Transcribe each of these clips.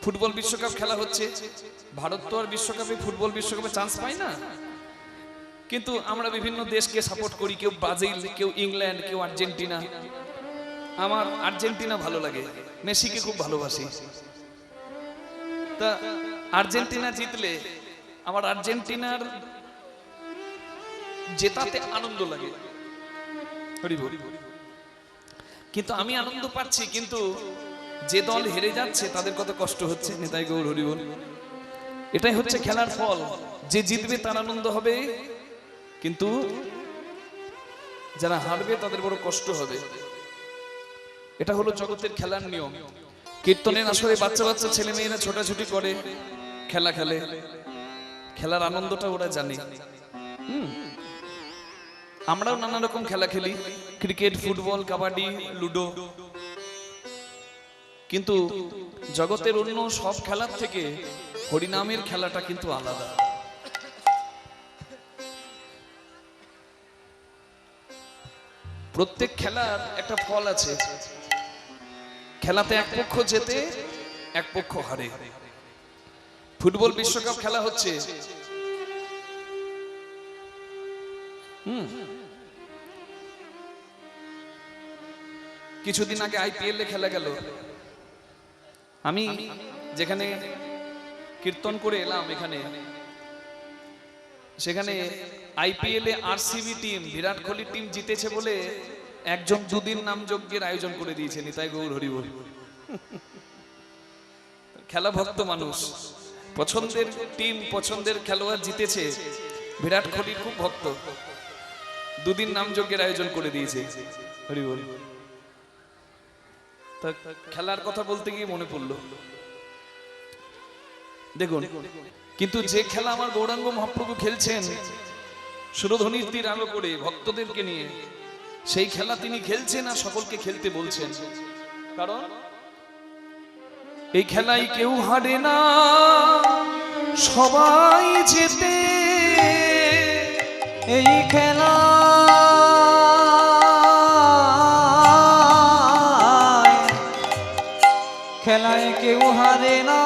Football বিশ্বকাপ খেলা হচ্ছে, ভারত তো আর বিশ্বকাপে ফুটবল বিশ্বকাপে চান্স পায় না, কিন্তু আমরা বিভিন্ন দেশকে সাপোর্ট করি, কেউ ব্রাজিল, কেউ ইংল্যান্ড, কেউ আর্জেন্টিনা। আমার আর্জেন্টিনা ভালো লাগে, মেসিকে খুব ভালোবাসি। তা আর্জেন্টিনা জিতলে আমার আর্জেন্টিনার জেতাতে আনন্দ লাগে, কিন্তু আমি আনন্দ পাচ্ছি, কিন্তু যে দল হেরে যাচ্ছে তাদের কত কষ্ট হচ্ছে। নিতাই গৌর হরি বল। এটাই হচ্ছে খেলার ফল, যে জিতবে তার আনন্দ হবে, কিন্তু যারা হারবে তাদের বড় কষ্ট হবে। এটা হলো জগতের খেলার নিয়ম। কীর্তনের আসরে বাচ্চা বাচ্চা ছেলে মেয়েরা ছোটাছুটি করে, খেলা খেলে, খেলার আনন্দটা ওরা জানে। আমরাও নানা রকম খেলা খেলি, ক্রিকেট, ফুটবল, কাবাডি, লুডো, কিন্তু জগতের অন্য সব খেলার থেকে হরিনামের খেলাটা কিন্তু আলাদা। প্রত্যেক খেলার একটা ফল আছে। খেলাতে এক পক্ষ জেতে, এক পক্ষ হারে। ফুটবল বিশ্বকাপ খেলা হচ্ছে, কিছুদিন আগে আইপিএল এ খেলা গেল। আমি যেখানে কীর্তন করে এলাম এখানে, সেখানে আইপিএল এ RCB team, Virat Kohli team জিতেছে বলে একজন দুদিন নাম যজ্ঞের আয়োজন করে দিয়েছে। নিতাই গৌর হরি বল। খেলা ভক্ত মানুষ, পছন্দের টিম, পছন্দের খেলোয়াড় জিতেছে, বিরাট কোহলির খুব ভক্ত, দুদিন নাম যজ্ঞের আয়োজন করে দিয়েছে। হরি বল। খেলার কথা বলতে গিয়ে মনে পড়লো, দেখুন, কিন্তু যে খেলা আমার গৌরাঙ্গ মহাপ্রভু খেলছেন সুরধ্বনির তীর আলো করে ভক্তদেরকে নিয়ে, সেই খেলা তিনি খেলছেন আর সকলকে খেলতে বলছেন। কারণ এই খেলায় কেউ হারে না, সবাই জেতে। এই খেলা খেলায় কেউ হারে না,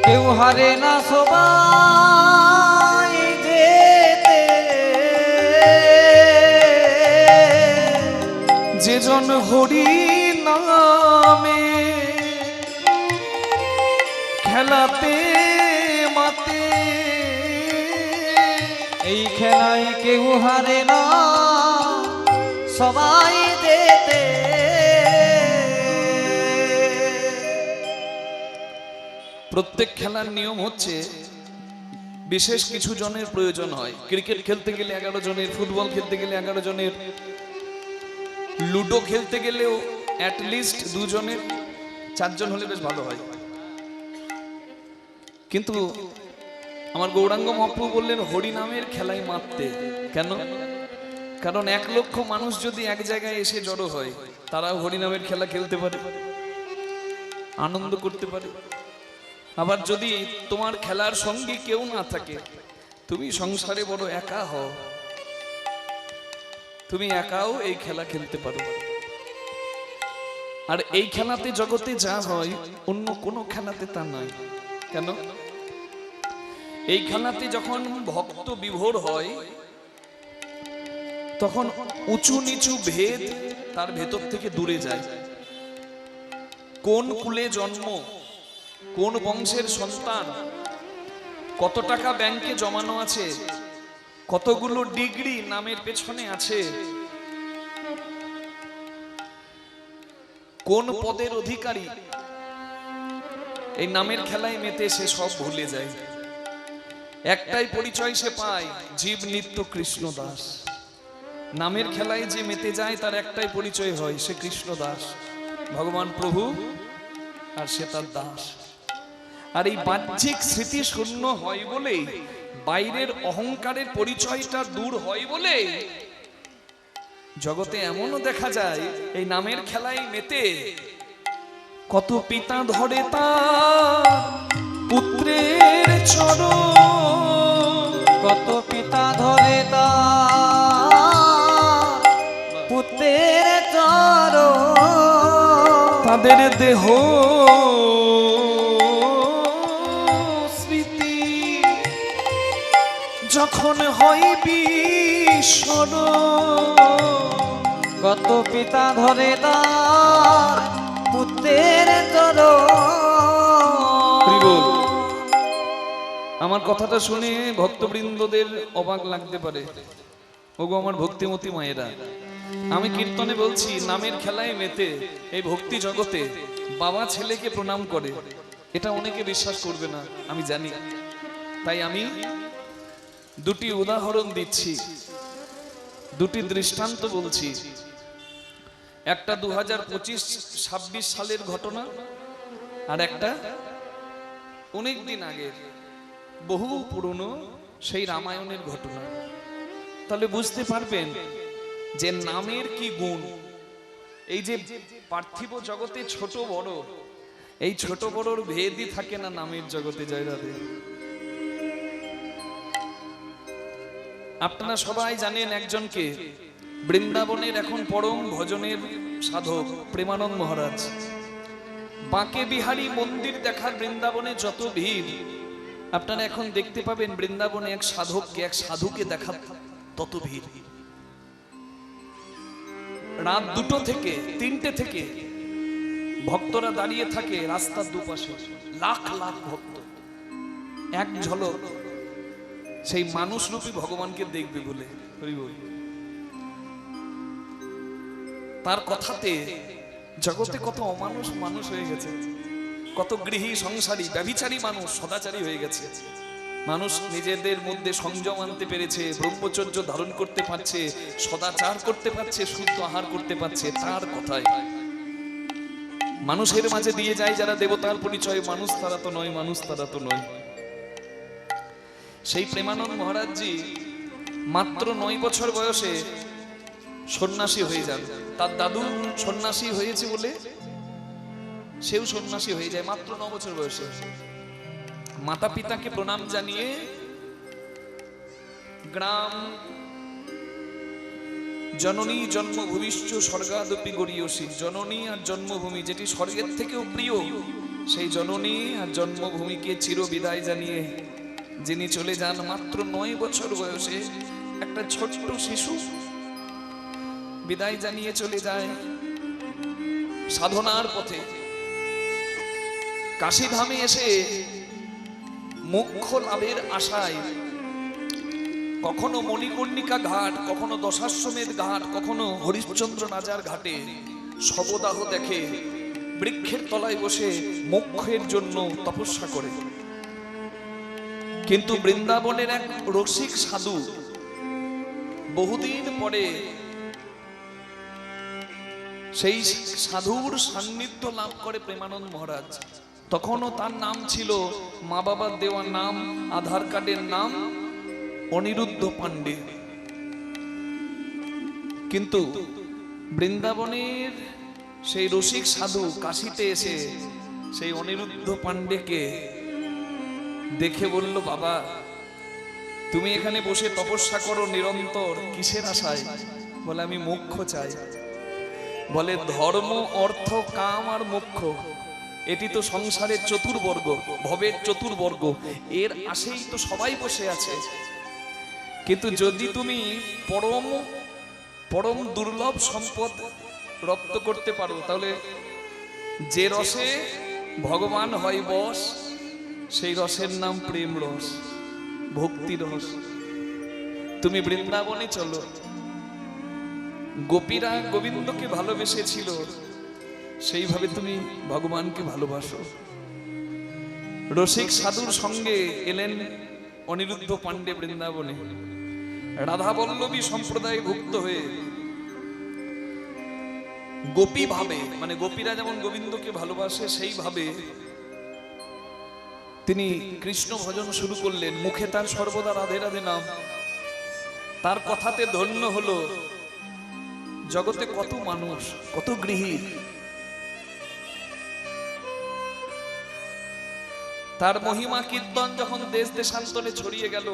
কেউ হারে না, সবাই জেতে। যে জন হরি নামে খেলাতে মাতে, এই খেলায় কেউ হারে না, সবাই জেতে। প্রত্যেক খেলার নিয়ম হচ্ছে বিশেষ কিছু জনের প্রয়োজন হয়। ক্রিকেট খেলতে গেলে 11 জনের, ফুটবল খেলতে গেলে 11 জনের, লুডো খেলতে গেলেও অ্যাটলিস্ট 2 জনের, 4 জন হলে বেশ ভালো হয়। কিন্তু আমার গৌরাঙ্গ মহাপ্রভু বললেন হরি নামের খেলায় মারতে। কেন? কারণ 1 লক্ষ মানুষ যদি এক জায়গায় এসে জড়ো হয়, তারাও হরি নামের খেলা খেলতে পারে, আনন্দ করতে পারে। আবার যদি তোমার খেলার সঙ্গী কেউ না থাকে, তুমি সংসারে বড় একা হও, তুমি একাও এই খেলা খেলতে পারো। আর এই খেলাতে জগতে যা হয় অন্য কোনো খেলাতে তা নয়। কেন? এই খেলাতে যখন ভক্ত বিভোর হয়, তখন উঁচু নিচু ভেদ তার ভেতর থেকে দূরে যায়। কোন কুলে জন্ম, কোন বংশের সন্তান, কত টাকা ব্যাংকে জমানো আছে, কতগুলো ডিগ্রি নামের পেছনে আছে, কোন পদের অধিকারী, এই নামের খেলায় মেতে সে সব ভুলে যায়। একটাই পরিচয় সে পায়, জীব নিত্য কৃষ্ণ দাস। নামের খেলায় যে মেতে যায় তার একটাই পরিচয় হয়, সে কৃষ্ণ দাস, ভগবান প্রভু, আর সে তার দাস। আর এই বাহ্যিক স্মৃতি শূন্য হয় বলেই, বাইরের অহংকারের পরিচয়টা দূর হয় বলে জগতে এমনও দেখা যায় এই নামের খেলায় মেতে কত পিতা ধরে তার পুত্রের চরণ, কত পিতা ধরে তার পুত্রের চরণ তাদের দেহ স্মৃতি যখন হয় বিস্মরণ, কত পিতা ধরে তার পুত্রের চরণ। আমার কথাটা শুনে ভক্তবৃন্দদের অবাক লাগতে পারে। ওগো আমার ভক্তিমতী মায়েরা, আমি কীর্তনে বলছি নামের খেলায় মেতে এই ভক্তি জগতে বাবা ছেলেকে প্রণাম করে, এটা অনেকে বিশ্বাস করবে না আমি জানি। তাই আমি দুটি উদাহরণ দিচ্ছি, দুটি দৃষ্টান্ত বলছি। একটা 2025-26 সালের ঘটনা, আর একটা অনেক দিন আগের বহু পুরনো সেই রামায়ণের ঘটনা। তাহলে বুঝতে পারবেন যে নামের কি গুণ। এই যে পার্থিব জগতে ছোট বড়, এই ছোট বড়র ভেদই থাকে না নামের জগতে। জয় রাধে। আপনারা সবাই জানেন একজনকে, বৃন্দাবনের এখন পরম ভজনের সাধক প্রেমানন্দ মহারাজ। বাঁকে বিহারী মন্দির দেখার বৃন্দাবনে যত ভিড়, আপনারা এখন দেখতে পাবেন বৃন্দাবনে এক সাধককে, এক সাধুকে দেখার তত ভিড়। রাত 2টো থেকে 3টে থেকে ভক্তরা দাঁড়িয়ে থাকে রাস্তার দুপাশে, লাখ লাখ ভক্ত এক ঝলক সেই মানুষরূপী ভগবানকে দেখবে বলে। তার কথাতে জগতে কত অমানুষ মানুষ হয়ে গেছে, কত গৃহী সংসারী ব্যভিচারী মানুষ সদাচারী হয়ে গেছে। মানুষ নিজেদের মধ্যে সংযম আনতে পেরেছে, ব্রহ্মচর্য ধারণ করতে পারছে, সদাচার করতে পারছে, শুদ্ধ আহার করতে পারছে। তার কথায় মানুষের মাঝে দিয়ে যায় যারা দেবতার পরিচয়, মানুষ তারা তো নয়, মানুষ তারা তো নয়। সেই প্রেমানন্দ মহারাজজি মাত্র 9 বছর বয়সে সন্ন্যাসী হয়ে যান। তার দাদু সন্ন্যাসী হয়েছে বলে সেও সন্ন্যাসী হয়ে যায় মাত্র 9 বছর বয়সে। মাতা পিতাকে প্রণাম জানিয়ে গ্রাম জননী জন্মভূমিশ্চ স্বর্গাদপি গরীয়সী, জননী আর জন্মভূমি যেটি স্বর্গের থেকেও প্রিয়, সেই জননী আর জন্মভূমিকে চির বিদায় জানিয়ে যিনি চলে যান মাত্র 9 বছর বয়সে, একটা ছোট্ট শিশু বিদায় জানিয়ে চলে যায় সাধনার পথে। কাশীধামে এসে মোক্ষ লাভের আশায় কখনো মণিকর্ণিকা ঘাট, কখনো দশাশ্বমেধ ঘাট, কখনো হরিশ্চন্দ্র রাজার ঘাটে শবদাহ দেখে, বৃক্ষের তলায় বসে মোক্ষের জন্য তপস্যা করে। কিন্তু বৃন্দাবনের এক রসিক সাধু বহুদিন পরে সেই সাধুর সান্নিধ্য লাভ করে প্রেমানন্দ মহারাজ। তখনও তার নাম ছিল মা বাবার দেওয়া নাম, আধার কার্ডের নাম অনিরুদ্ধ পাণ্ডে। কিন্তু বৃন্দাবনের সেই রসিক সাধু কাশীতে এসে সেই অনিরুদ্ধ পাণ্ডেকে দেখে বলল, বাবা তুমি এখানে বসে তপস্যা করো নিরন্তর, কিসের আশায়? বলে আমি মোক্ষ চাই। বলে ধর্ম অর্থ কাম আর মোক্ষ, এটি তো সংসারের চতুর্বর্গ, ভবের চতুর্বর্গ, এর আশেই তো সবাই বসে আছে। কিন্তু যদি তুমি পরম পরম দুর্লভ সম্পদ রপ্ত করতে পারো, তাহলে যে রসে ভগবান হয় বশ, সেই রসের নাম প্রেম রস, ভক্তি রস। তুমি বৃন্দাবনে চলো, গোপীরা গোবিন্দকে ভালোবেসেছিল, সেইভাবে তুমি ভগবানকে ভালোবাসো। রসিক সাধুর সঙ্গে এলেন অনিরুদ্ধ পাণ্ডে বৃন্দাবনে, রাধা বল্লভী সম্প্রদায়ে ভুক্ত হয়ে গোপী ভাবে, মানে গোপীরা যেমন গোবিন্দকে ভালোবাসে সেইভাবে তিনি কৃষ্ণ ভজন শুরু করলেন। মুখে তার সর্বদা রাধে রাধে নাম। তার কথাতে ধন্য হলো জগতে কত মানুষ, কত গৃহী। তার মহিমা কীর্তন যখন দেশ দেশান্তরে ছড়িয়ে গেল,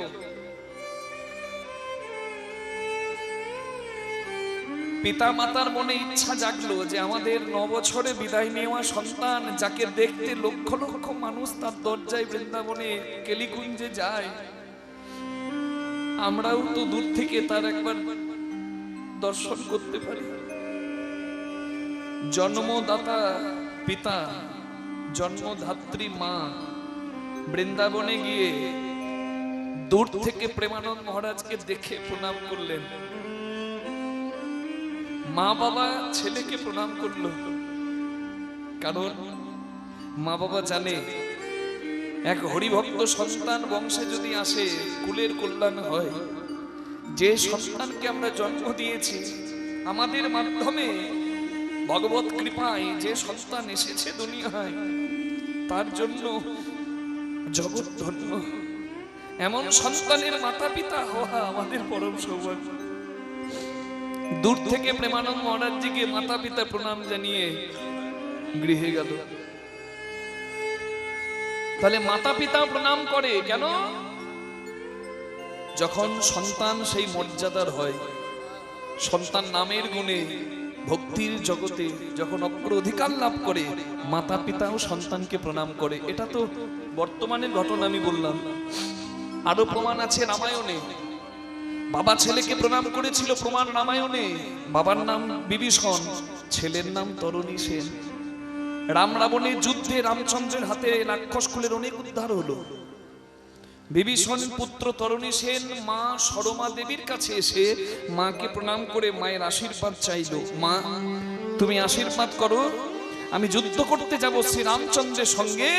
পিতা মাতার মনে ইচ্ছা জাগলো যে আমাদের 9 বছরে বিদায় নেওয়া সন্তান, যাকে দেখতে লক্ষ লক্ষ মানুষ তার দরজায় বৃন্দাবনে কেলিকুঞ্জে যায়, আমরাও তো দূর থেকে তার একবার দর্শন করতে পারি। জন্মদাতা পিতা, জন্মধাত্রী মা বৃন্দাবনে গিয়ে দূর থেকে প্রেমানন্দ মহারাজকে দেখে প্রণাম করলেন। মা বাবা ছেলেকে প্রণাম করলো, কারণ মা বাবা জানে এক হরিভক্ত সন্তান বংশে যদি আসে কুলের কল্যাণ হয়। যে সন্তানকে আমরা জন্ম দিয়েছি, আমাদের মাধ্যমে ভগবত কৃপায় যে সন্তান এসেছে দুনিয়ায়, তার জন্য জগৎ ধন্য। এমন সন্তানের মাতা পিতা হওয়া আমাদের পরম সৌভাগ্য। দূর থেকে প্রেমানন্দ মহারাজজিকে মাতা পিতা প্রণাম জানিয়ে গৃহে গেল। তাহলে মাতা পিতা প্রণাম করে কেন? যখন সন্তান সেই মর্যাদার হয়, সন্তান নামের গুণে ভক্তির জগতে যখন অগ্রাধিকার লাভ করে, মাতা পিতাও সন্তানকে প্রণাম করে। এটা তো বর্তমানের ঘটনা আমি বললাম, আরো প্রমাণ আছে রামায়ণে। বাবা ছেলেকে প্রণাম করেছিল, প্রমাণ রামায়ণে। বাবার নাম বিভীষণ, ছেলের নাম তরণী সেন। রাম রাবণের যুদ্ধে রামচন্দ্রের হাতে রাক্ষস কুলের অনেক উদ্ধার হলো। বিভীষণ পুত্র তরণী সেন মা সরমা দেবীর কাছে এসে মাকে প্রণাম করে মায়ের আশীর্বাদ চাইল। মা, তুমি আশীর্বাদ করো, আমি যুদ্ধ করতে যাব শ্রী রামচন্দ্রের সঙ্গে।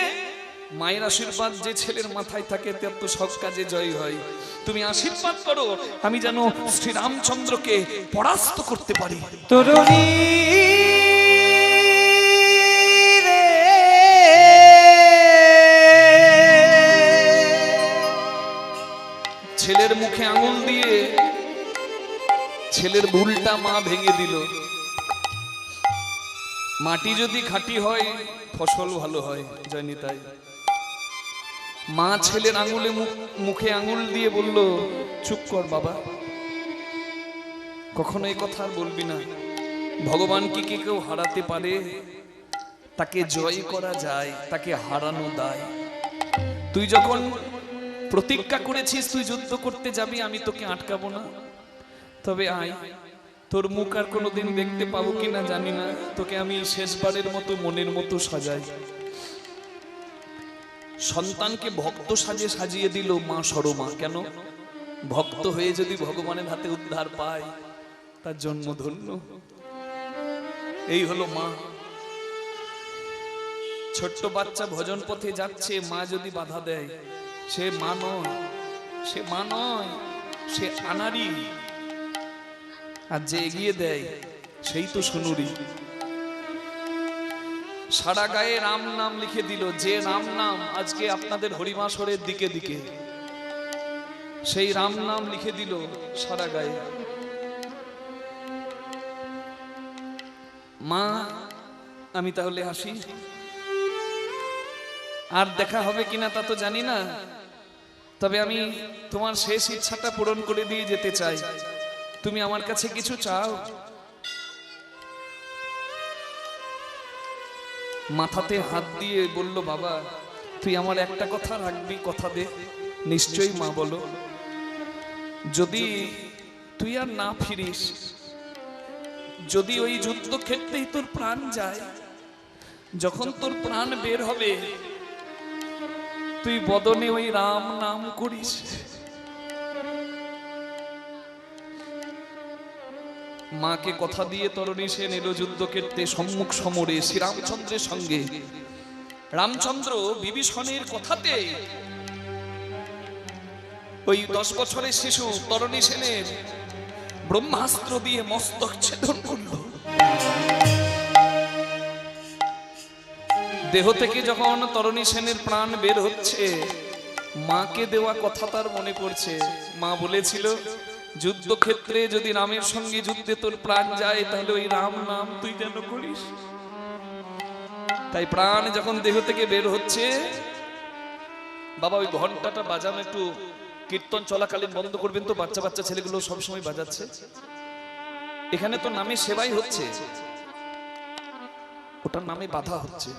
মায়ের আশীর্বাদ যে ছেলের মাথায় থাকে তার তো সব কাজে জয় হয়। তুমি আশীর্বাদ করো, আমি যেন শ্রী রামচন্দ্রকে পরাস্ত করতে পারি। তরুণী ছেলের মুখে আঙুল দিয়ে ছেলের ভুলটা মা ভেঙে দিল। মাটি যদি খাঁটি হয় ফসল ভালো হয়, জানি তাই। মা ছেলের আঙুলে মুখে আঙুল দিয়ে বলল, চুপ কর বাবা, কখনো এই কথা আর বলবি না। ভগবান কি কেউ হারাতে পারে? তাকে জয় করা যায়, তাকে হারানো দায়। তুই যখন প্রতিজ্ঞা করেছিস তুই যুদ্ধ করতে যাবি, আমি তোকে আটকাবো না। তবে আয়, তোর মুখ আর কোনোদিন দেখতে পাবো কিনা জানি না, তোকে আমি শেষবারের মতো মনের মতো সাজাই। সন্তানকে ভক্ত সাজে সাজিয়ে দিল মা সরমা। কেন? ভক্ত হয়ে যদি ভগবানের হাতে উদ্ধার পায়, তার জন্ম ধন্য। এই হলো মা। ছোট্ট বাচ্চা ভজন পথে যাচ্ছে, মা যদি বাধা দেয়, সে মা নয়, সে মা নয়, সে আনারি। আর যে এগিয়ে দেয় সেই তো সোনুরি। সারা গায়ে রাম নাম লিখে দিল। যে রাম নাম আজকে আপনাদের হরিমাসরের দিকে দিকে, সেই রাম নাম লিখে দিল সারা গায়ে। মা, আমি তাহলে আসি। আর দেখা হবে কিনা তা তো জানি না, তবে আমি তোমার শেষ ইচ্ছাটা পূরণ করে দিয়ে যেতে চাই। তুমি আমার কাছে কিছু চাও? মাথাতে হাত দিয়ে বলল, বাবা তুই আমার একটা কথা রাখবি, কথা দে। নিশ্চয়ই মা, বলো। যদি তুই আর না ফিরিস, যদি ওই যুদ্ধক্ষেত্রেই তোর প্রাণ যায়, যখন তোর প্রাণ বের হবে, তুই বদনে ওই রাম নাম করিস। মাকে কথা দিয়ে তরণী সেন এলো যুদ্ধক্ষেত্রে সম্মুখ সমরে শ্রীরামচন্দ্রের সঙ্গে। রামচন্দ্র বিভীষণের কথাতে ওই 10 বছরের শিশু তরণী সেনের ব্রহ্মাস্ত্র দিয়ে মস্তক ছেদন করল। দেহ থেকে যখন তরণী সেনের প্রাণ বের হচ্ছে, মাকে দেওয়া কথা তার মনে পড়ছে। মা বলেছিল, যুদ্ধক্ষেত্রে যদি রামের সঙ্গে যুদ্ধে তোর প্রাণ যায়, তাহলে ওই রাম নাম তুই যেন করিস। তাই প্রাণ যখন দেহ থেকে বের হচ্ছে, বাবা ওই ঘন্টাটা বাজানো একটু কীর্তন চলাকালীন বন্ধ করবেন তো, বাচ্চা বাচ্চা ছেলেগুলো সবসময় বাজাচ্ছে। এখানে তো নামে সেবাই হচ্ছে, ওটার নামে বাধা হচ্ছে।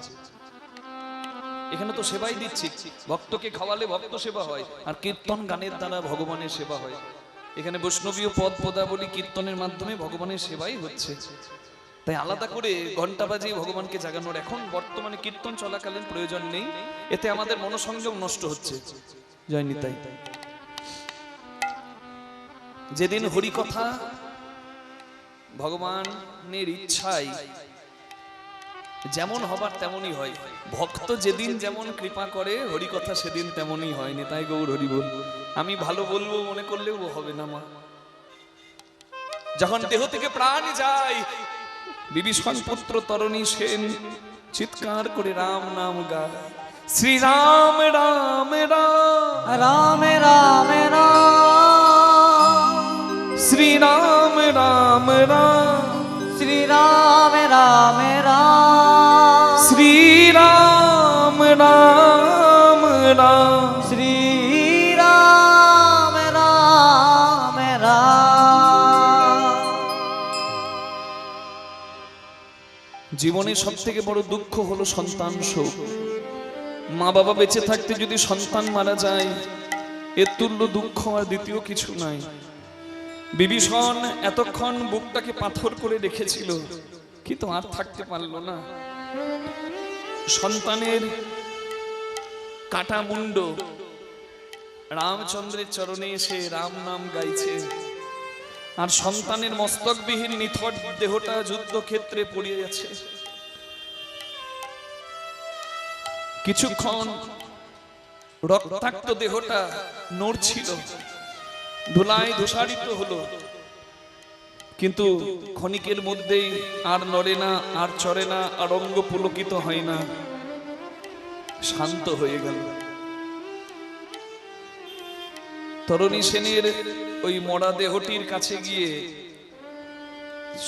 এখানে তো সেবাই দিচ্ছি, ভক্তকে খাওয়ালে ভক্ত সেবা হয়, আর কীর্তন গানের দ্বারা ভগবানের সেবা হয়। এখানে বৈষ্ণবীয় পদ পদাবলী কীর্তনের মাধ্যমে ভগবানের সেবাই হচ্ছে। তাই আলাদা করে ঘন্টা বাজিয়ে ভগবানকে জাগানোর এখন বর্তমানে কীর্তন চলাকালীন প্রয়োজন নেই, এতে আমাদের মনোসংযোগ নষ্ট হচ্ছে। জয় নিতাই। যেদিন হরিকথা ভগবানের ইচ্ছায় যেমন হবার তেমনই হয়, ভক্ত যেদিন যেমন কৃপা করে হরিকথা সেদিন তেমনই হয়। নিতাই গৌর হরি বল। আমি ভালো বলবো মনে করলেও হবে না মা। যখন দেহ থেকে প্রাণ যায়, বিভীষণ পুত্র তরণী সেন চিৎকার করে রাম নাম গায়, শ্রী রাম রাম রাম রাম রাম রাম, শ্রী রাম রাম রাম, শ্রী রাম রাম রাম, শ্রী রাম রাম রাম, শ্রী রাম রাম রাম। জীবনের সব থেকে বড় দুঃখ হলো সন্তান শোক। মা বাবা বেঁচে থাকতে যদি সন্তান মারা যায়, এর তুল্য দুঃখ আর দ্বিতীয় কিছু নাই। বিভীষণ এতক্ষণ বুকটাকে পাথর করে রেখেছিল, কিন্তু আর থাকতে পারল না। সন্তানের কাটা মুন্ড রামচন্দ্রের চরণে এসে রাম নাম গাইছে, আর সন্তানের মস্তকবিহীন নিথর দেহটা যুদ্ধক্ষেত্রে পড়ে আছে। কিছুক্ষণ রক্তাক্ত দেহটা নড়ছিল, ধুলায় ধূসারিত হলো, কিন্তু ক্ষণিকের মধ্যেই আর নড়ে না, আর চড়ে না, আর অঙ্গ পুলকিত হয় না, শান্ত হয়ে গেল। তরণী সেনের ওই মরা দেহটির কাছে গিয়ে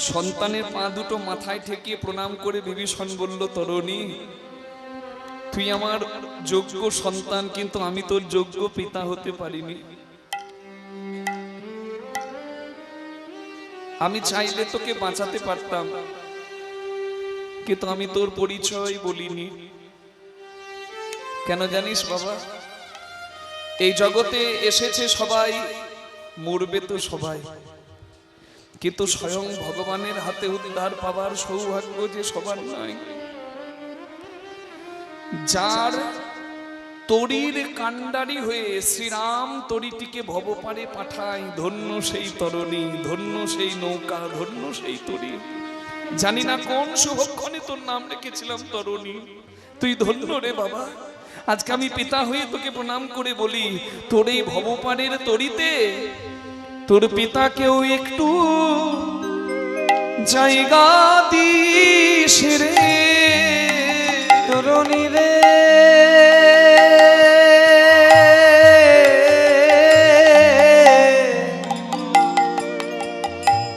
সন্তানের পা দুটো মাথায় ঠেকিয়ে প্রণাম করে বিভীষণ বলল, তরণী, তুই আমার যোগ্য সন্তান, কিন্তু আমি তোর যোগ্য পিতা হতে পারিনি। আমি চাইলে তোকে বাঁচাতে পারতাম, কিন্তু আমি তোর পরিচয় বলিনি। কেন জানিস বাবা? এই জগতে এসেছে সবাই, মরবে তো সবাই, কিন্তু স্বয়ং ভগবানের হাতে উদ্ধার পাবার সৌভাগ্য যে সবার নয়। যার তরির কাণ্ডারি হয়ে শ্রীরাম তরিটিকে ভবপারে পাঠায়, ধন্য সেই তরণী, ধন্য সেই নৌকা, ধন্য সেই তরি। জানি না কোন শুভক্ষণে তোর নাম রেখেছিলাম তরণী, তুই ধন্য রে বাবা। আজকে আমি পিতা হয়ে তোকে প্রণাম করে বলি, তোর এই ভবপারের তরিতে তোর পিতাকেও একটু জায়গা দিস রে তরুণী রে।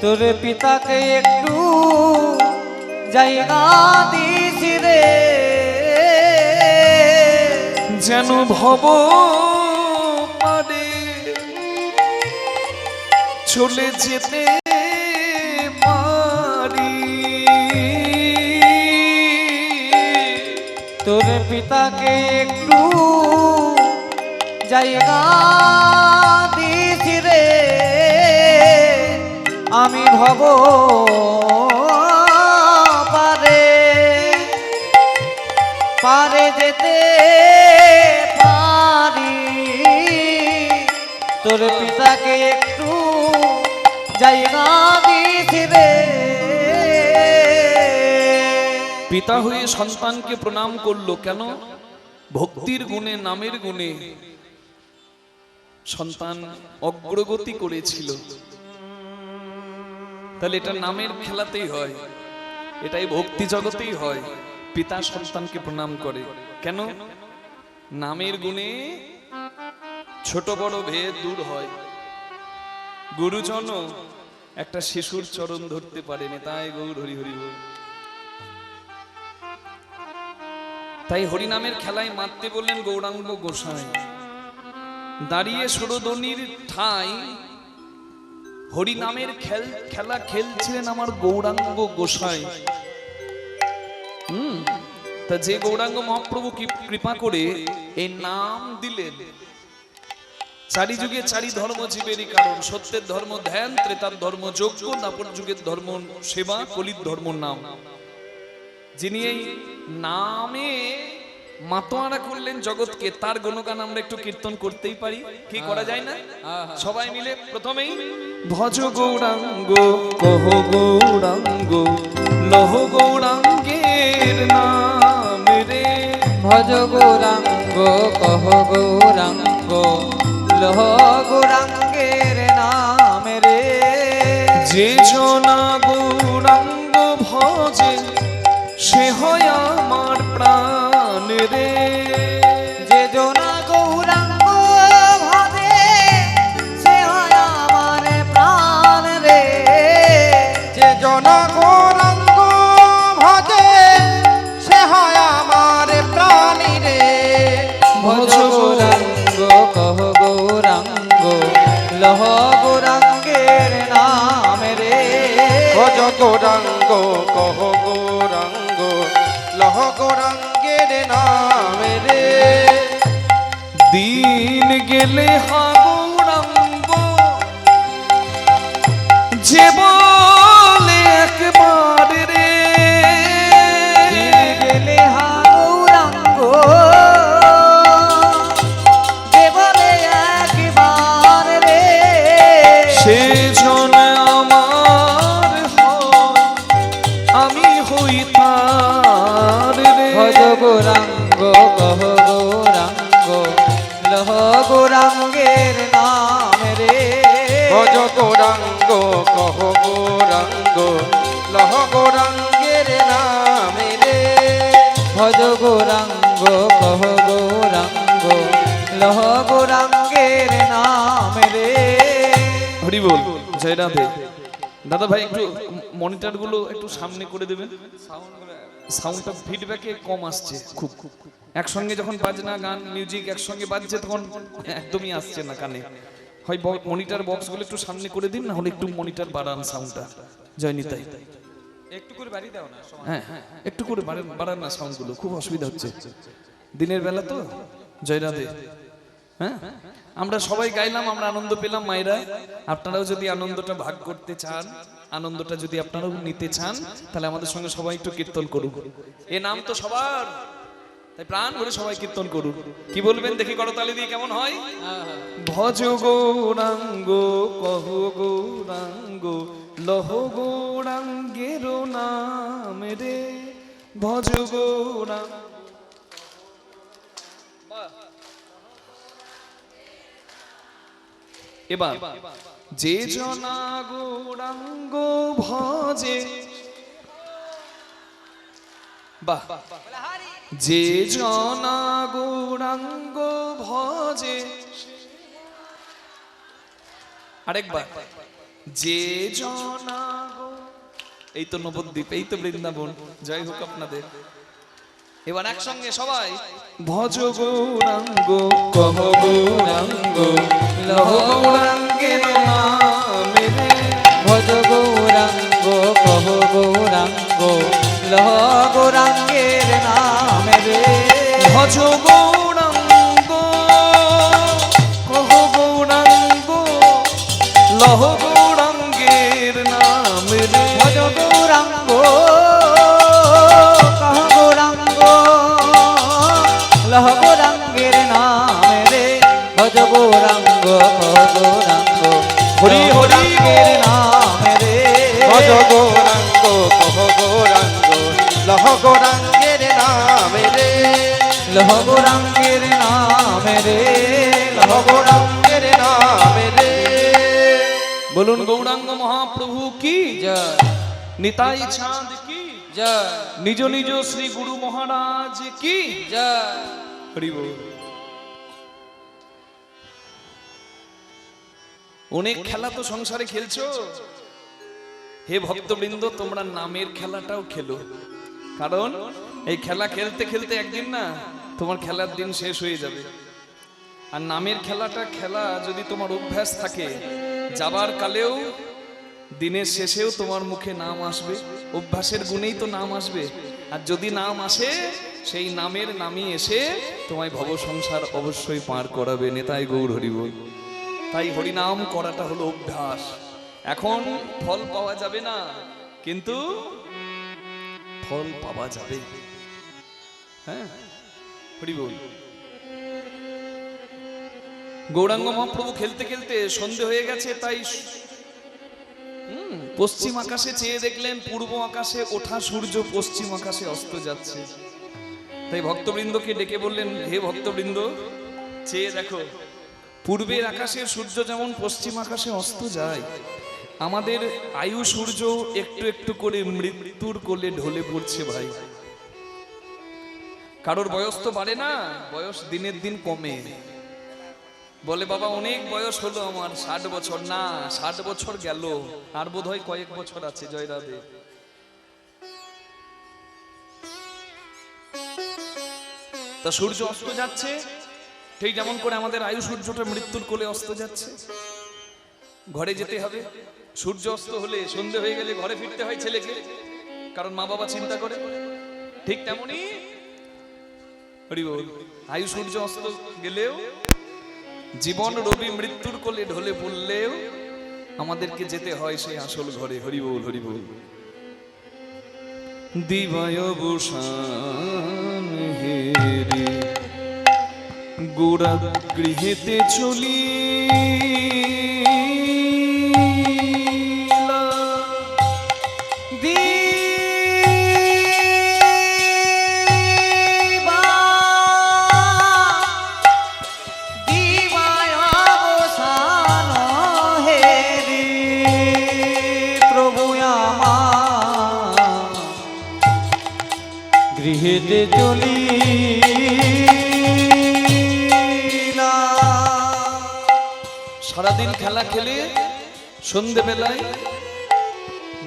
তোর পিতাকে একটু জায়গা দিস রে, যেন ভব পারে চলে যেতে পারি। তোর পিতাকে একটু জায়গা দিস রে, আমি ভব পারে যেতে পারি। তোর পিতাকে একটু জায়গা দিস রে। পিতা হয়ে সন্তানকে প্রণাম করলো কেন? ভক্তির গুণে, নামের গুণে সন্তান অগ্রগতি করেছিল। তাহলে এটা নামের খেলাতেই হয়, এটাই ভক্তি জগতেই হয়। পিতা সন্তানকে প্রণাম করে কেন? নামের গুণে ছোট বড় ভেদ দূর হয়। গুরুজন একটা শিশুর চরণ ধরতে পারেনি, তাই গৌর হরি হরি বল। তাই হরিনামের খেলায় মারতে বললেন গৌরাঙ্গ গোসাই। দাঁড়িয়ে সুরদনির ঠাই হরি নামের খেলা খেলছিলেন আমার গৌরাঙ্গ গোসাই। তা যে গৌরাঙ্গ মহাপ্রভু কি কৃপা করে এই নাম দিলেন, চারি যুগে চারি ধর্ম জীবেরই কারণ, সত্যের ধর্ম ধ্যান, ত্রেতার ধর্ম যজ্ঞ, দাপর যুগের ধর্ম সেবা, কলির ধর্ম নাম। যিনি এই নামে মাতোয়ারা করলেন জগৎকে, তার গুণগান আমরা একটু কীর্তন করতেই পারি, কি করা যায় না? সবাই মিলে প্রথমেই ভজ গৌরাঙ্গ কহ গৌরাঙ্গ লহ গৌরাঙ্গের নাম রে, ভজ গৌরাঙ্গ কহ গৌরাঙ্গ লহ গৌরাঙ্গের নাম রে। যে জনা গৌরাঙ্গ ভজে সে হয় আমার প্রাণ রে, যে জনা গৌরাঙ্গ ভজে সে হয় আমার প্রাণ রে। যে জন গৌরাঙ্গ ভজে সে হয় আমার প্রাণী রে। ভজ গৌরাঙ্গ কহ গৌরাঙ্গ লহ গৌরাঙ্গের নাম রে। ভজ গৌরাঙ্গ কহ গৌরাঙ্গ লহ গৌরাঙ্গের নাম রে। দিন গেলে হা গৌরাঙ্গ যে বলে একবার রে, গেলে হা গৌরাঙ্গ যে বলে একবার রে। সে জন আমার হয়, আমি হই তার রে। ভজ গৌরাঙ্গ কহ গৌরাঙ্গ লহ গৌরাঙ্গের নাম রে। ভজ গৌরাঙ্গ কহ গৌরাঙ্গ লহ গৌরাঙ্গের নাম রে। ভজ গৌরাঙ্গ কহ গৌরাঙ্গ লহ গৌরাঙ্গের নাম রে। হরি বল, জয় রাধে। দাদা ভাই একটু মনিটর গুলো একটু সামনে করে দেবেন, সাউন্ডটা ফিডব্যাকে কম আসছে খুব। একসঙ্গে যখন বাজনা গান মিউজিক একসঙ্গে বাজছে তখন একদমই আসছে না কানে। হয় মনিটর বক্স গুলো একটু সামনে করে দিন, না হলে একটু মনিটর বাড়ান সাউন্ডটা। জয় নিতাই, একটু করে বাড়ি দাও না। হ্যাঁ একটু করে বাড়ান না সাউন্ড গুলো, খুব অসুবিধা হচ্ছে দিনের বেলা তো। জয় রাধে। হ্যাঁ আমরা সবাই গাইলাম, আমরা আনন্দ পেলাম মায়েরা। আপনারাও যদি আনন্দটা ভাগ করতে চান, আনন্দটা যদি আপনারাও নিতে চান, তাহলে আমাদের সঙ্গে সবাই একটু কীর্তন করুন। এ নাম তো সবার, তাই প্রাণ ভরে সবাই কীর্তন করুন। কি বলবেন দেখি করতালি দিয়ে কেমন হয়? ভজ গৌরাঙ্গ কহ গৌরাঙ্গ লহ গৌরাঙ্গের নাম রে, ভজ গৌরাঙ্গ। এবার যে জনা গৌরাঙ্গ ভজে, বাহ, যে জনা গৌরাঙ্গ ভজে, আরেকবার যে জনা, এই তো নবদ্বীপ, এই তো বৃন্দাবন, জয় হোক আপনাদের। এবার একসঙ্গে সবাই ভজ গৌরাঙ্গ কহ গৌরাঙ্গ লহ গৌরাঙ্গের নাম রে। ভজ গৌরাঙ্গ কহ গৌরাঙ্গ লহ গৌরাঙ্গের নাম রে। ভজ গৌরাঙ্গ কহ গৌরাঙ্গ লহ গৌরাঙ্গের নাম রে। ভজ গৌরাঙ্গ কহ গৌরাঙ্গ লহ গৌরাঙ্গের নাম রে। ভজ গৌরাঙ্গ কহ গৌরাঙ্গ হরি হরি গৌরাঙ্গের নাম রে। ভজ গৌরাঙ্গ কহ গৌরাঙ্গ লহ গৌরাঙ্গের নাম রে। লহ গৌরাঙ্গের নাম রে। লহ গৌরাঙ্গের নাম রে। বলুন গৌরাঙ্গ মহাপ্রভু কি জয় নিতাই চাঁদ কি জয় নিজ নিজ শ্রী গুরু মহারাজ কি জয়। হরি বল। অনেক খেলা তো সংসারে খেলছো, হে ভক্তবৃন্দ তোমরা নামের খেলাটাও খেলো। কারণ এই খেলা খেলতে খেলতে একদিন না তোমার খেলার দিন শেষ হয়ে যাবে। আর নামের খেলাটা খেলা যদি তোমার অভ্যাস থাকে, যাবার কালেও দিনের শেষেও তোমার মুখে নাম আসবে, অভ্যাসের গুণেই তো নাম আসবে। আর যদি নাম আসে, সেই নামের নামই এসে তোমায় ভব সংসার অবশ্যই পার করাবে। নেতাই গৌর হরি বল। তাই হরিনাম করাটা হলো অভ্যাস। এখন ফল পাওয়া যাবে না, কিন্তু ফল পাওয়া যাবে। হ্যাঁ, হরি বল। গৌরাঙ্গ মহাপ্রভু খেলতে খেলতে সন্ধে হয়ে গেছে, তাই পশ্চিম আকাশে চেয়ে দেখলেন পূর্ব আকাশে ওঠা সূর্য পশ্চিম আকাশে অস্ত যাচ্ছে। তাই ভক্তবৃন্দকে ডেকে বললেন, হে ভক্তবৃন্দ, চেয়ে দেখো, পূর্বের আকাশে সূর্য যেমন পশ্চিম আকাশে অস্ত যায়, আমাদের আয়ু সূর্য একটু একটু করে মৃত্যুর কোলে ঢলে পড়ছে। ভাই, কারোর বয়স তো বাড়ে না, বয়স দিনের দিন কমে। বলে বাবা অনেক বয়স হলো আমার, 60 বছর। না, 60 বছর গেল, আর বোধহয় কয়েক বছর আছে। জয় রাধে। তা সূর্য অস্ত যাচ্ছে, ঠিক যেমন করে আমাদের আয়ু সূর্যটা মৃত্যুর কোলে অস্ত যাচ্ছে। ঘরে যেতে হবে। সূর্য অস্ত হলে, সন্ধে হয়ে গেলে ঘরে ফিরতে হয় ছেলেকে, কারণ মা বাবা চিন্তা করে। ঠিক তেমনি হরি বল, আয়ু সূর্য অস্ত গেলেও, জীবন রবি মৃত্যুর কোলে ঢলে পড়লেও আমাদেরকে যেতে হয় সেই আসল ঘরে। হরি বল, হরি বল। দিবায় অবসান হেরে গোরা গৃহেতে চলি, গৃহেতে চলি। সারাদিন খেলা খেলে সন্ধেবেলায়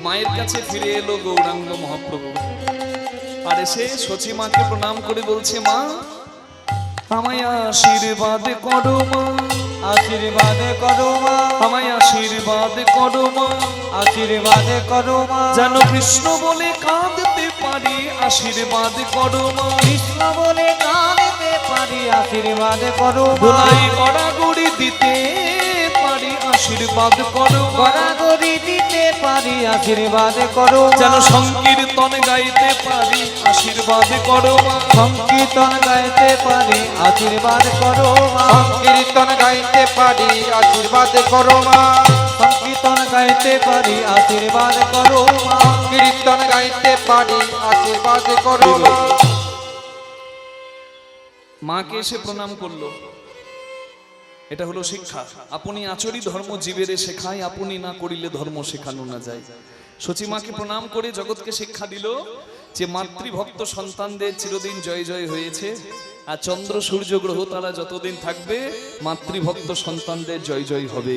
মায়ের কাছে ফিরে এলো গৌরাঙ্গ মহাপ্রভু। আর এসে সচি মাকে প্রণাম করে বলছে, মা আমায় আশীর্বাদ করো মা, আশীর্বাদ করো মা, আমায় আশীর্বাদ করো মা, আশীর্বাদ করো মা। যেন কৃষ্ণ বলে কাঁদতে পারি, আশীর্বাদ করো মা। কৃষ্ণ বলে কাঁদতে পারি, আশীর্বাদ করো মা। ধুলাই গড়াগড়ি দিতে পারি, আশীর্বাদ করো মা। গড়াগড়ি দিতে পারি, আশীর্বাদ করো মা। যেন সংকীর্তন গাইতে পারি, আশীর্বাদ করো মা। সংকীর্তন গাইতে পারি, আশীর্বাদ করো মা। সংকীর্তন গাইতে পারি, আশীর্বাদ করো মা। সংকীর্তন গাইতে পারি, আশীর্বাদ করো মা। কীর্তন গাইতে পারি, আশীর্বাদ করো মা। মাকে এসে প্রণাম করলো। এটা হলো শিক্ষা। আপনি আচরি ধর্ম জীবেরে শেখায়, আপনি না করিলে ধর্ম শেখানো না যায়। সচি মাকে প্রণাম করে জগৎকে শিক্ষা দিল যে মাতৃভক্ত সন্তানদের চিরদিন জয় জয় হয়েছে, আর চন্দ্র সূর্য গ্রহ তারা যতদিন থাকবে মাতৃভক্ত সন্তানদের জয় জয় হবে।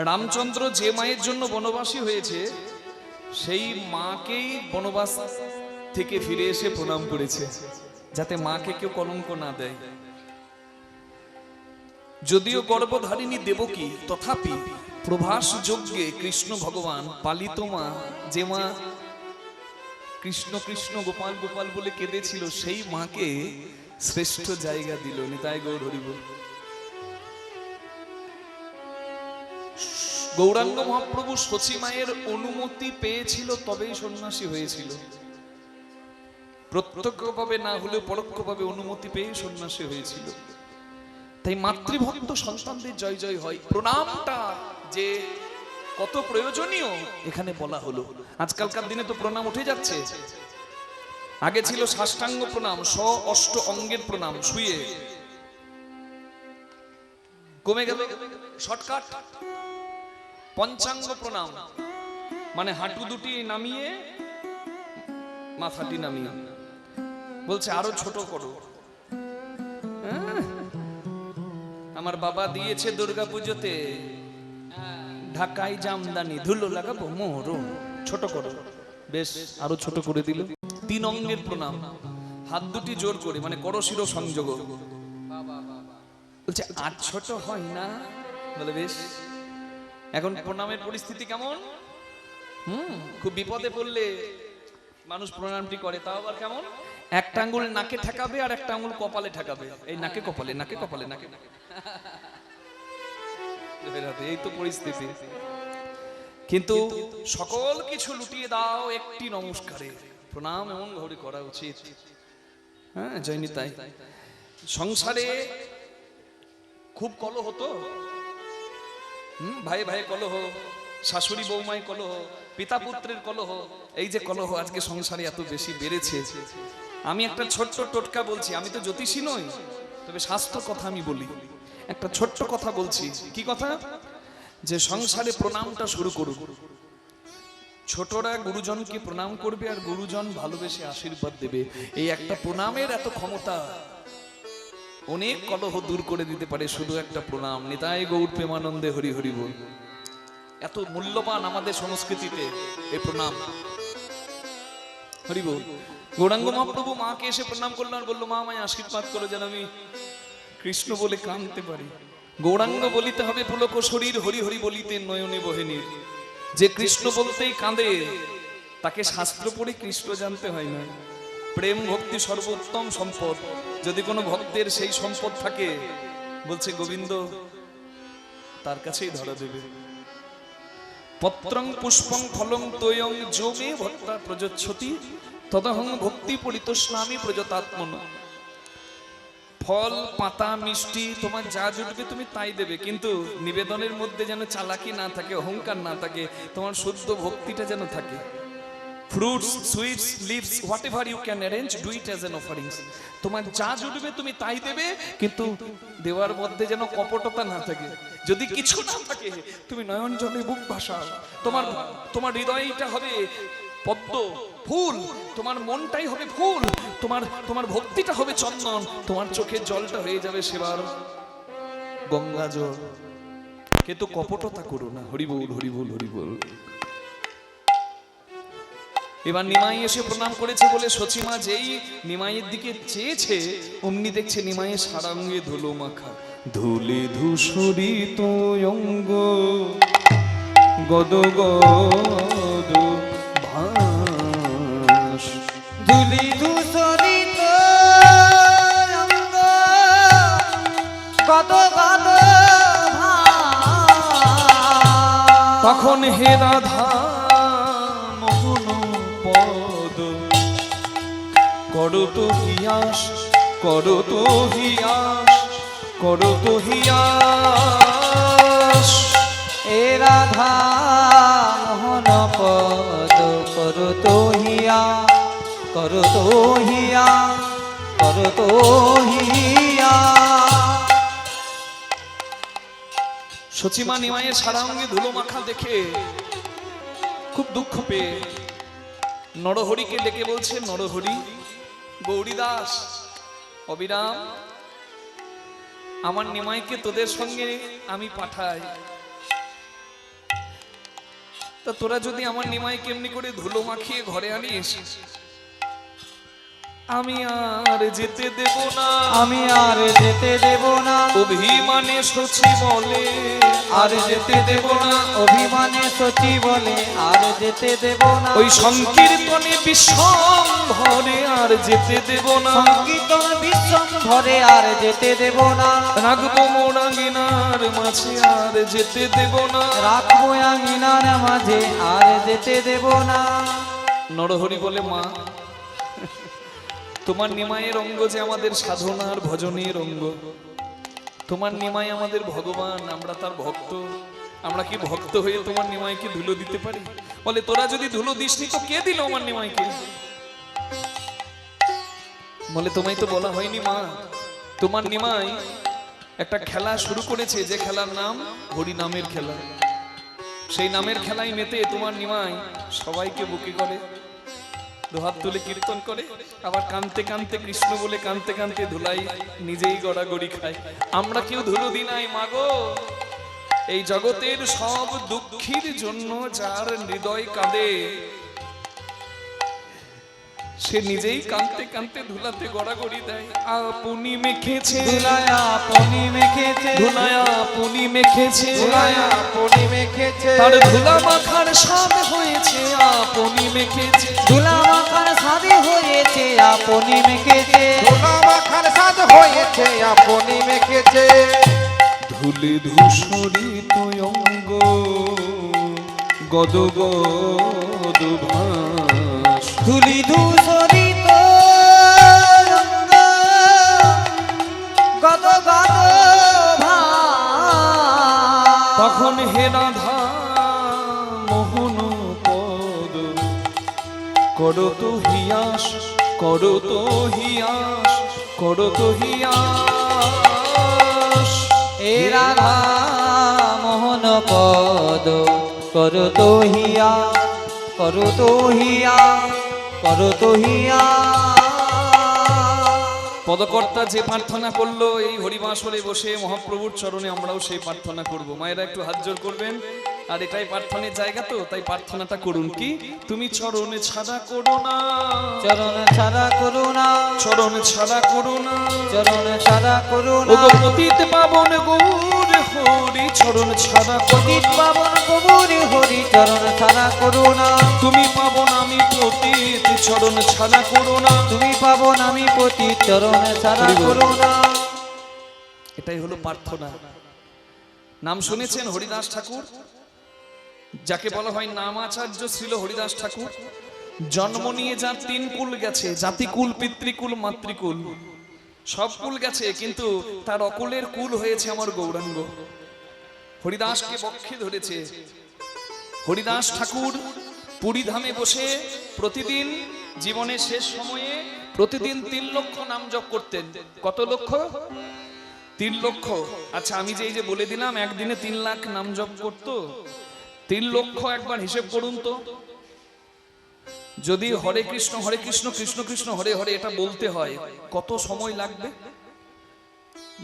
রামচন্দ্র যে মায়ের জন্য বনবাসী হয়েছে, সেই মাকেই বনবাস থেকে ফিরে এসে প্রণাম করেছে, যাতে মাকে কেউ কলঙ্ক না দেয়। যদিও গর্ভধারিণী দেবকী, তথাপি প্রভাস যজ্ঞে কৃষ্ণ ভগবান পালিত মা, যে মা কৃষ্ণ কৃষ্ণ গোপাল গোপাল বলে কেঁদেছিল, সেই মাকে শ্রেষ্ঠ জায়গা দিল। নিতাই গৌর হরি বল। গৌরাঙ্গ মহাপ্রভু সচি মায়ের অনুমতি পেয়েছিল, তবেই সন্ন্যাসী হয়েছিল। প্রত্যক্ষভাবে না হলেও পরোক্ষভাবে অনুমতি পেয়ে সন্ন্যাসী হয়েছিল। তাই মাতৃভক্ত সন্তানদের জয় জয় হয়। প্রণামটা যে কত প্রয়োজনীয় এখানে বলা হলো। আজকালকার দিনে তো প্রণাম উঠে যাচ্ছে। আগে ছিল সাষ্টাঙ্গ প্রণাম, অষ্ট অঙ্গের প্রণাম, শুয়ে। কমে গেল, শর্টকাট পঞ্চাঙ্গ প্রণাম, মানে হাঁটু দুটি নামিয়ে মাথাটি নামিয়ে। বলছে আরো ছোট করো। আমার বাবা দিয়েছে দুর্গাপুজোতে ঢাকাই জামদানি, ধুলো লাগাবো মোর, ছোট করো। বেশ, আরো ছোট করে দিল। 3 অঙ্গের প্রণাম, হাত দুটি জোর করে, মানে করশির সংযোগ। বলছে আর ছোট হয় না। বলে বেশ, এখন প্রণামের পরিস্থিতি কেমন? খুব বিপদে পড়লে মানুষ প্রণামটি করে, তাও আবার কেমন? একটা আঙ্গুল নাকে ঠেকাবে আর একটা আঙ্গুল কপালে ঠেকাবে, এই নাকে কপালে নাকে কপালে নাকে। এই তো পরিস্থিতি। কিন্তু সকল কিছু লুটিয়ে দাও একটি নমস্কারে। প্রণাম এমন ভাবে করা উচিত। হ্যাঁ, জয়নি তাই। সংসারে খুব কলহ হতো, ভাই ভাই কলহ, শাশুড়ি বৌমায় কলহ, পিতা পুত্রের কলহ। এই যে কলহ আজকে সংসারে এত বেশি বেড়েছে, আমি একটা ছোট্ট টোটকা বলছি। আমি তো জ্যোতিষী নই, তবে স্বাস্থ্য কথা আমি বলি। একটা ছোট্ট কথা বলছি। কি কথা? যে সংসারে প্রণামটা শুরু করুন। ছোটরা গুরুজনকে প্রণাম করবে আর গুরুজন ভালোবেসে আশীর্বাদ দেবে। এই একটা প্রণামের এত ক্ষমতা, অনেক কলহ দূর করে দিতে পারে শুধু একটা প্রণাম। নিতাই গৌর প্রেমানন্দে হরি হরি বল। এত মূল্যবান আমাদের সংস্কৃতিতে এই প্রণাম। হরি বল। গৌরাঙ্গ মহাপ্রভু মাকে এসে প্রণাম করলো আর বললো, মা আমায় আশীর্বাদ করো যেন আমি কৃষ্ণ বলে কাঁদতে পারি। গৌরাঙ্গ বলিতে হবে পুলক শরীর, হরি হরি বলিতে নয়নে বহেনীর। যে কৃষ্ণ বলতেই কাঁদে তাকে শাস্ত্র পড়ে কৃষ্ণ জানতে হয় না। প্রেম ভক্তি সর্বোত্তম সম্পদ। যদি কোনো ভক্তের সেই সম্পদ থাকে, বলছে গোবিন্দ তার কাছেই ধরা দেবে। পত্রং পুষ্পং ফলং তৈয়ং যোগে ভক্তা প্রযচ্ছতি তদহং ভক্তি পরিতোষ্ণামি প্রযতাত্মন। ফল পাতা মিষ্টি তোমার যা জুটবে তুমি তাই দেবে, কিন্তু নিবেদনের মধ্যে যেন চালাকি না থাকে, অহংকার না থাকে, তোমার শুদ্ধ ভক্তিটা যেন থাকে। Fruits, sweets, leaves, whatever you can arrange, do it as an offerings. তোমার যা জুটবে তুমি তাই দেবে, কিন্তু দেওয়ার মধ্যে যেন কপটতা না থাকে। যদি কিছু না থাকে তুমি নয়ন জলে বুক ভাসাও। তোমার হৃদয়টা হবে পদ্ম ফুল, তোমার মনটাই হবে ফুল, তোমার ভক্তিটা হবে চন্দন, তোমার চোখের জলটা হয়ে যাবে সেবার গঙ্গা জল। কিন্তু কপটতা করো না। হরি বল হরি বল হরি বল। এবার নিমাই এসে প্রণাম করেছে বলে সচিমা যেই নিমাইয়ের দিকে চেয়েছে, অমনি দেখছে নিমাইয়ের সারাঙ্গে ধুলো মাখা। ধুলে ধূসরিত অঙ্গ গদ গদ ভাস। ধুলি ধূসরিত অঙ্গ কত কত ভাস। তখন হে রাধা মোহন পদ করো তো হিয়াস, করো তো হিয়াস, করো তো হিয়াস। এ রাধা মোহন পদ করো তো হিয়া, করো তো হিয়া, করো তো হিয়া। সচিমা নিমাইয়ের সারা অঙ্গে ধুলো মাখা দেখে খুব দুঃখ পেয়ে নরহরিকে ডেকে বলছে, নরহরি, গৌরীদাস, অবিরাম, আমার নিমাইকে তোদের সঙ্গে আমি পাঠাই। তা তোরা যদি আমার নিমাইকে এমনি করে ধুলো মাখিয়ে ঘরে আনিস, আমি আর যেতে দেব না, আমি আর যেতে দেব না। অভিমানে সচি বলে আর যেতে দেব না, অভিমানে সচি বলে আর যেতে দেব না। ওই সংকীর্তনে বিষম ভরে আর যেতে দেব না, সংকীর্তন বিষম ভরে আর যেতে দেব না। রাখবো মোরাঙ্গিনার মাঝে আর যেতে দেব না, রাখবো আঙিনার মাঝে আর যেতে দেব না। নরহরি বলে, মা তোমার নিমাইয়ের অঙ্গ যে আমাদের সাধনার ভজনের অঙ্গ, তোমার নিমাই আমাদের ভগবান, আমরা তার ভক্ত। আমরা কি ভক্ত হয়ে তোমার নিমাইকে ধুলো দিতে পারি? বলে, তোরা যদি ধুলো দিসনি তো কে দিল আমার নিমাইকে? বলে, তোমায় তো বলা হয়নি মা, তোমার নিমাই একটা খেলা শুরু করেছে, যে খেলার নাম হরি নামের খেলা। সেই নামের খেলায় মেতে তোমার নিমাই সবাইকে বুকে করে, দুহাত তুলে কীর্তন করে, আবার কানতে কানতে কৃষ্ণ বলে কানতে কানতে ধুলাই নিজেই গড়াগড়ি খায়। আমরা কেউ ধুলো দিই নাই মাগো। এই জগতের সব দুঃখীর জন্য যার হৃদয় কাঁদে, সে নিজেই কাঁদতে কাঁদতে ধুলাতে গড়াগড়ি দেয়। আপনি মেখেছে ধুলায় আপনি মেখেছে, ধুলায় আপনি মেখেছে, ধুলায় আপনি মেখেছে, তার ধুলা মাখার স্বাদ হয়েছে আপনি মেখেছে। ধুলা মাখার সাদে হয়েছে আপনি মেখেছে, ধুলা মাখার সাজ হয়েছে আপনি মেখেছে। ধুলে ধূসরিত অঙ্গ গদ গদ ভাস, ধুলি ধূসরিত রঙ্গ গদ গদ ভাস। তখন হে রাধা মোহন পদ করো তো হিয়াস, করো তো হিয়াস, করো তো হিয়াস। এ রাধা মোহন পদ করো তো হিয়া, করো তো হিয়া, করো তো হিয়া। পদকর্তা যে প্রার্থনা করলো এই হরিবাসরে বসে মহাপ্রভুর চরণে আমরাও সেই প্রার্থনা করব। মায়েরা একটু হাত জোর করবেন, আর এটাই প্রার্থনার জায়গা তো, তাই প্রার্থনাটা করুন। কি তুমি চরণে ছাড়া করো না, চরণ ছাড়া করুণা, চরণ ছাড়া করো না, চরণ ছাড়া করুণা। ওগো পতিত পাবন গৌর হরি চরণ ছাড়া পতিত পাবন কবুরে হরি চরণ ছাড়া করুণা। তুমি পাবন আমি পতিত চরণ ছাড়া করো না। তুমি পাবন আমি পতিত চরণ ছাড়া করুণা। এটাই হলো প্রার্থনা। নাম শুনেছেন হরিদাস ঠাকুর, যাকে বলা হয় নামাচার্য শ্রীল হরিদাস ঠাকুর। জন্ম নিয়ে যার 3 কুল গেছে, জাতিকুল, পিতৃকুল, মাতৃকুল, সব কুল গেছে, কিন্তু তার অকুলের কুল হয়েছে আমার গৌরাঙ্গ। হরিদাসকে বক্ষে ধরেছে। হরিদাস ঠাকুর পুরীধামে বসে প্রতিদিন জীবনের শেষ সময়ে প্রতিদিন 3 লক্ষ নাম জপ করতেন। কত লক্ষ? 3 লক্ষ। আচ্ছা, আমি যে এই যে বলে দিলাম একদিনে 3 লাখ নাম জপ করতো, 3 লক্ষ একবার হিসেব করুন তো। যদি হরে কৃষ্ণ কৃষ্ণ কৃষ্ণ হরে হরে এটা বলতে হয় কত সময় লাগবে?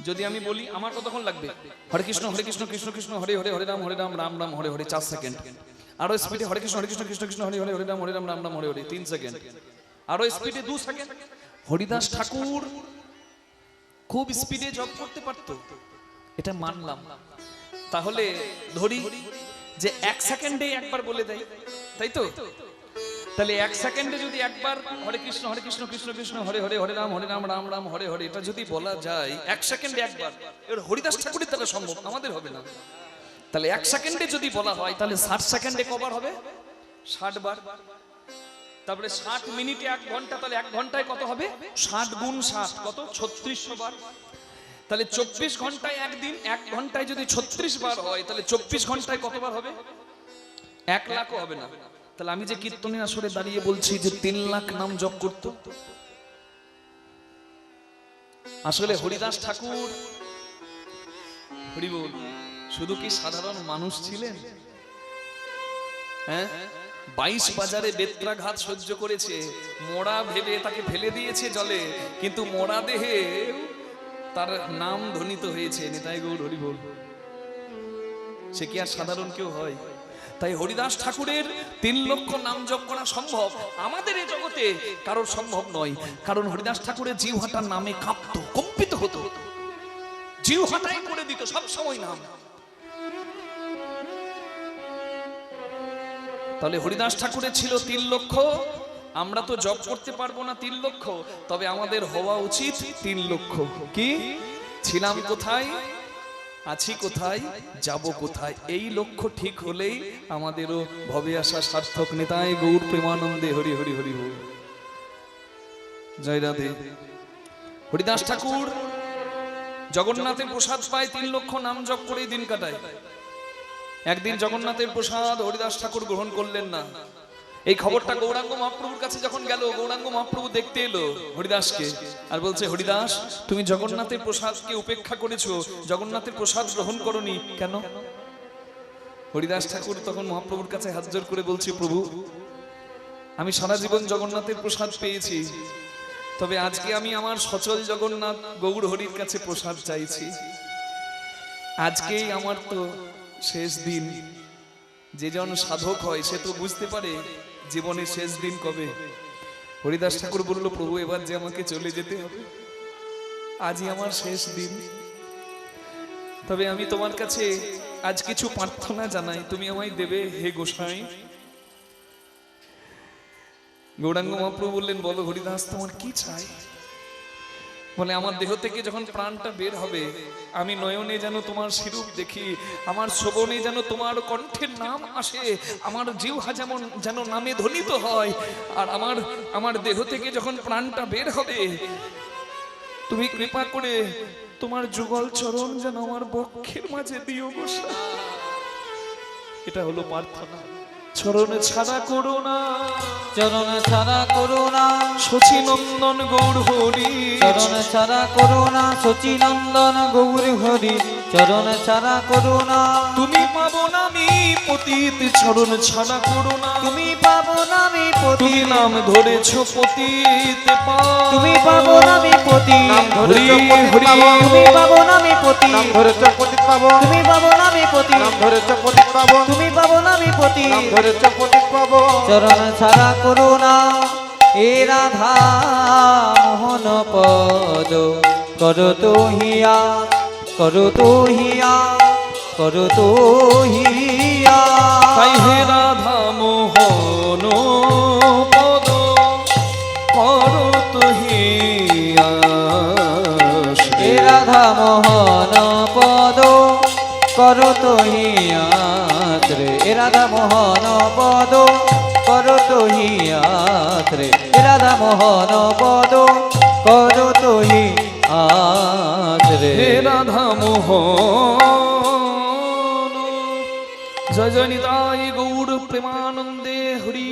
যদি আমি বলি আমার কতক্ষণ লাগবে? হরে কৃষ্ণ কৃষ্ণ কৃষ্ণ হরে হরে, হরে রাম রাম রাম হরে হরে 4 সেকেন্ড। আরো স্পিডে হরে কৃষ্ণ কৃষ্ণ কৃষ্ণ হরে হরে, হরে রাম রাম রাম হরে হরে 3 সেকেন্ড। আরো স্পিডে 2 সেকেন্ড। হরিদাস ঠাকুর খুব স্পিডে জপ করতে পারতো, এটা মানলাম। তাহলে ধরি যে 1 সেকেন্ডে একবার বলে দেয়, তাই তো? তাহলে 1 সেকেন্ডে যদি একবার হরে কৃষ্ণ কৃষ্ণ কৃষ্ণ হরে হরে, হরে রাম রাম রাম হরে হরে এটা যদি বলা যায় 1 সেকেন্ডে একবার, এর হরিদাস ঠাকুরের দ্বারা সম্ভব, আমাদের হবে না। তাহলে 1 সেকেন্ডে যদি বলা হয় তাহলে 60 সেকেন্ডে কবার হবে? 60 বার। তারপরে 60 মিনিটে 1 ঘন্টা, তাহলে 1 ঘন্টায় কত হবে? 60 গুণ 60 কত? 3600 বার। তাহলে 24 ঘন্টায় একদিন, 1 ঘন্টায় যদি 36 বার হয় তাহলে 24 ঘন্টায় কতবার হবে? 1 লাখও হবে না। তাহলে আমি যে কীর্তনের আসরে দাঁড়িয়ে বলছি যে 3 লাখ নাম জপ করত, আসলে হরিদাস ঠাকুর হরি বল শুধু কি সাধারণ মানুষ ছিলেন? হ্যাঁ, 22 বাজারে বেত্রাঘাত সহ্য করেছে, মোড়া ভেবে তাকে ফেলে দিয়েছে জলে, কিন্তু মোড়া দেহে তার নাম ধ্বনিত হয়েছে নিতাই গৌর হরি বল। সে কি আর সাধারণ কেউ হয়? তাই হরিদাস ঠাকুরের 3 লক্ষ নাম জপ করা সম্ভব, আমাদের এই জগতে কারোর সম্ভব নয়। কারণ হরিদাস ঠাকুরের জিহ্বাটা নামে কাঁপতো, কম্পিত হতো, জিহ্বাটাই করে দিত সব সময় নাম। তাহলে হরিদাস ঠাকুরের ছিল 3 লক্ষ। আমরা তো জপ করতে পারবো না 3 লক্ষ, তবে আমাদের হওয়া উচিত 3 লক্ষ। কি ছিলাম কোথায়, আছি কোথায়, যাব কোথায়, এই লক্ষ্য ঠিক হলেই আমাদেরও ভবে আসা সার্থক। নিতাই গৌর প্রেমানন্দে হরি হরি হরি হরি। জয় রাধে। হরিদাস ঠাকুর জগন্নাথের প্রসাদ পায়, 3 লক্ষ নাম জপ করেই দিন কাটায়। একদিন জগন্নাথের প্রসাদ হরিদাস ঠাকুর গ্রহণ করলেন না। এই খবরটা গৌরাঙ্গ মহাপ্রভুর কাছে যখন গেল, গৌরাঙ্গ মহাপ্রভু দেখতে এলো হরিদাসকে আর বলছে, হরিদাস তুমি জগন্নাথের প্রসাদকে উপেক্ষা করেছো, জগন্নাথের প্রসাদ গ্রহণ করনি কেন? হরিদাস ঠাকুর তখন মহাপ্রভুর কাছে হাত জোড় করে বলছে, প্রভু আমি সারা জীবন জগন্নাথের প্রসাদ পেয়েছি, তবে আজকে আমি আমার সচল জগন্নাথ গৌর হরির কাছে প্রসাদ চাইছি। আজকেই আমার তো শেষ দিন। যে জন সাধক হয় সে তো বুঝতে পারে জীবনের শেষ দিন কবে। হরিদাস ঠাকুর বলল, প্রভু এবার যে আমাকে চলে যেতে হবে, আজই আমার শেষ দিন। তবে আমি তোমার কাছে আজ কিছু প্রার্থনা জানাই, তুমি আমায় দেবে হে গোসাই। গৌরাঙ্গ মহাপ্রভু বললেন, বলো হরিদাস তোমার কি চাই? বলে, আমার দেহ থেকে যখন প্রাণটা বের হবে, আমি নয়নে যেন তোমার শিরূপ দেখি, আমার শ্রবণে যেন তোমার কণ্ঠের নাম আসে, আমার জিহ্বা যেমন যেন নামে ধ্বনিত হয়। আর আমার দেহ থেকে যখন প্রাণটা বের হবে, তুমি কৃপা করে তোমার যুগল চরণ যেন আমার বক্ষের মাঝে দিও গোসাই। এটা হলো প্রার্থনা। চরণ ছাড়া করো না, চরণ ছাড়া করুণা, শচীনন্দন গৌর হরি। চরণ ছাড়া করুণা, শচীনন্দন গৌর হরি। চরণ ছাড়া করুণা, তুমি পাবো না আমি পতিত, চরণ ছাড়া করো না। তুমি পাবো না আমি পতি। তুমি নাম ধরেছো পতিত পাবো। তুমি পাবো না আমি পতি। নাম ধরেছো হরি পতিত হরি। পাবো। তুমি পাবো না আমি পতি। নাম ধরেছো পতিত পাবো। তুমি পাবো না আমি পতি। নাম ধরেছো পতিত পাবো। তুমি পাবো না আমি পতি। নাম ধরেছো পতিত পাবো। চরণ ছাড়া করুণা, এ রাধা মোহন পদ করো তো হিয়া, করো তো হিয়া, করো তো হিয়া। তাই হে রাধা মোহন পদ করো তো হিয়া। এ রাধা মোহন পদ করো তো হিয়াত রে। এ রাধা মোহন পদ করো তো হিয়াত রে। এ রাধা মোহন পদ করো তো হিয়াত রে। হে রাধা মোহন। জয় জয় নিতাই গৌর প্রেমানন্দে হরি।